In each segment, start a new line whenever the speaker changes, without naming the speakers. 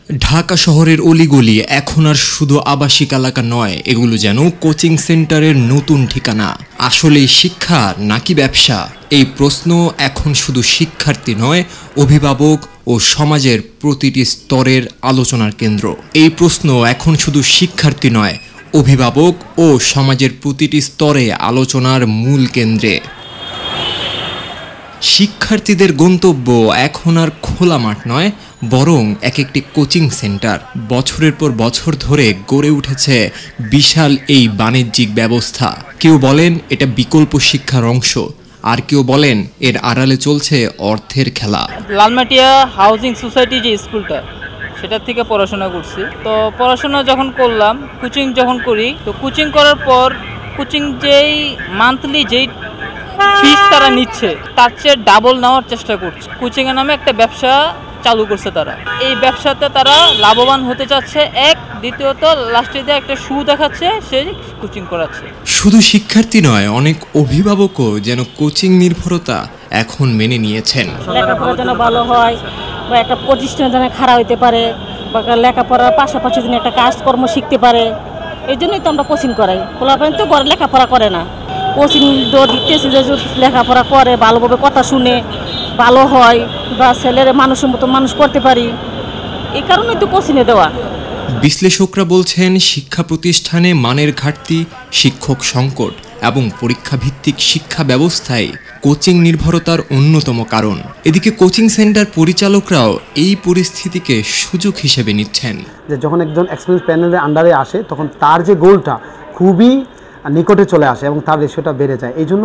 ঢাকা শহরের অলিগলি এখন আর শুধু আবাসিক এলাকা নয়, এগুলো যেন কোচিং সেন্টারের নতুন ঠিকানা। আসলে শিক্ষা নাকি ব্যবসা, এই প্রশ্ন এখন শুধু শিক্ষার্থী নয়, অভিভাবক ও সমাজের প্রতিটি স্তরের আলোচনার কেন্দ্র। এই প্রশ্ন এখন শুধু শিক্ষার্থী নয়, অভিভাবক ও সমাজের প্রতিটি স্তরে আলোচনার মূল কেন্দ্রে। শিক্ষার্থীদের গন্তব্য এখন আর খোলা মাঠ নয়, বরং এক একটি কোচিং সেন্টার। বছরের পর বছর ধরে গড়ে উঠেছে বিশাল এই বাণিজ্যিক ব্যবস্থা। কেউ বলেন এটা বিকল্প শিক্ষার অংশ, আর কেউ বলেন এর আড়ালে চলছে অর্থের খেলা।
লালমাটিয়া হাউজিং সোসাইটি যে স্কুলটা, সেটার থেকে পড়াশোনা করছি। তো পড়াশোনা যখন করলাম, কোচিং যখন করি, তো কোচিং করার পর কোচিং যেই মান্থলি যেই ফিস তারা নিচ্ছে তার চেয়ে ডাবল নেওয়ার চেষ্টা করছে। কোচিংয়ের নামে একটা ব্যবসা চালু করছে তারা। এই ব্যবসাতে তারা লাভবান হতে চাচ্ছে, এক। দ্বিতীয়ত লাস্টে দিয়ে একটা শু দেখাচ্ছে, সে কোচিং করাচ্ছে।
শুধু শিক্ষার্থী নয়, অনেক অভিভাবকও যেন কোচিং নির্ভরতা এখন মেনে নিয়েছেন।
লেখাপড়া যেন ভালো হয়, বা একটা প্রতিষ্ঠানে যেন খাড়া হইতে পারে, বা লেখাপড়ার পাশাপাশি যেন একটা কাজকর্ম শিখতে পারে, এই জন্যই তো আমরা কোচিং করাই। পোলাপান তো ঘরে লেখাপড়া করে না, কোচিং দিতেছি যে লেখাপড়া করে, ভালোভাবে কথা শুনে ভালো হয়, বা ছেলের মানুষের মতো মানুষ করতে পারি, এই কারণেই তো কোচিংয়ে দেওয়া।
বিশ্লেষকরা বলছেন শিক্ষা প্রতিষ্ঠানে মানের ঘাটতি, শিক্ষক সংকট এবং পরীক্ষাভিত্তিক শিক্ষা ব্যবস্থায় কোচিং নির্ভরতার অন্যতম কারণ। এদিকে কোচিং সেন্টার পরিচালকরাও এই পরিস্থিতিকে সুযোগ হিসেবে নিচ্ছেন।
যে যখন একজন এক্সপিরিয়েন্স প্যানেলের আন্ডারে আসে, তখন তার যে গোলটা খুবই নিকটে চলে আসে এবং তার রেশিওটা বেড়ে যায়। এই জন্য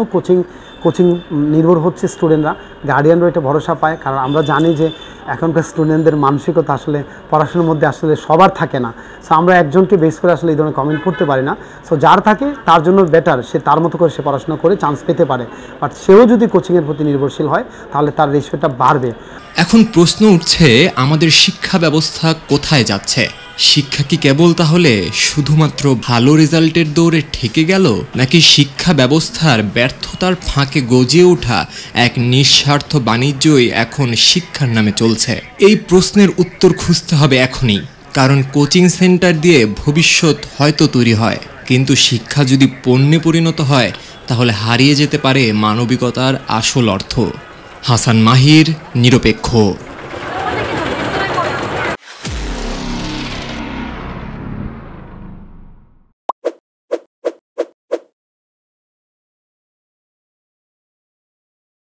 কোচিং নির্ভর হচ্ছে স্টুডেন্টরা, গার্ডিয়ানরা এটা ভরসা পায়। কারণ আমরা জানি যে এখনকার স্টুডেন্টদের মানসিকতা আসলে পড়াশোনার মধ্যে আসলে সবার থাকে না। সো আমরা একজনকে বেস করে আসলে এই ধরনের কমেন্ট করতে পারি না। সো যার থাকে তার জন্য বেটার, সে তার মতো করে সে পড়াশোনা করে চান্স পেতে পারে। বাট সেও যদি কোচিংয়ের প্রতি নির্ভরশীল হয়, তাহলে তার রেশিওটা বাড়বে।
এখন প্রশ্ন উঠছে, আমাদের শিক্ষা ব্যবস্থা কোথায় যাচ্ছে? শিক্ষা কি কেবল তাহলে শুধুমাত্র ভালো রেজাল্টের দৌড়ে ঠেকে গেল, নাকি শিক্ষা ব্যবস্থার ব্যর্থতার ফাঁকে গজিয়ে ওঠা এক নিঃস্বার্থ বাণিজ্যই এখন শিক্ষার নামে চলছে? এই প্রশ্নের উত্তর খুঁজতে হবে এখনই, কারণ কোচিং সেন্টার দিয়ে ভবিষ্যৎ হয়তো তৈরি হয়, কিন্তু শিক্ষা যদি পণ্যে পরিণত হয়, তাহলে হারিয়ে যেতে পারে মানবিকতার আসল অর্থ। হাসান মাহির, নিরপেক্ষ।